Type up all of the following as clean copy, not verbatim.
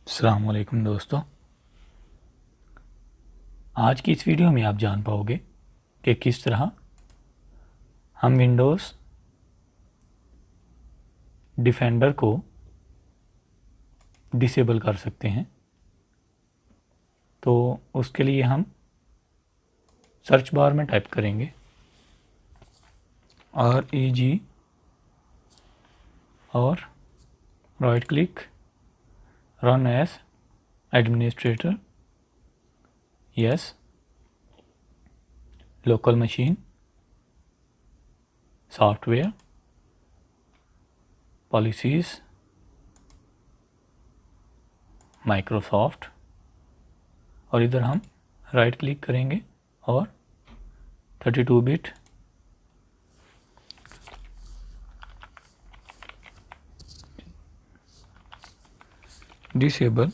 अस्सलाम वालेकुम दोस्तों। आज की इस वीडियो में आप जान पाओगे कि किस तरह हम विंडोज़ डिफेंडर को डिसेबल कर सकते हैं। तो उसके लिए हम सर्च बार में टाइप करेंगे REG और right click, run as administrator, yes, local machine, software, policies, Microsoft, और इधर हम राइट क्लिक करेंगे और 32 bit disable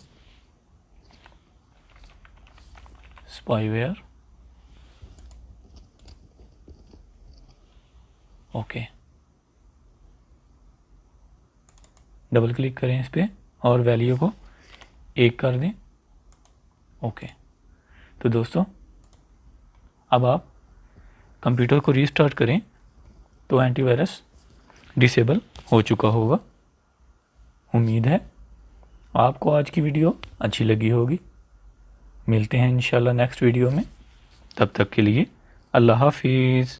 spyware, okay, double click करें इस पर और वैल्यू को 1 कर दें, ओके। तो दोस्तों अब आप कंप्यूटर को रीस्टार्ट करें तो एंटीवायरस डिसेबल हो चुका होगा। उम्मीद है आपको आज की वीडियो अच्छी लगी होगी। मिलते हैं इंशाल्लाह नेक्स्ट वीडियो में, तब तक के लिए अल्लाह हाफिज़।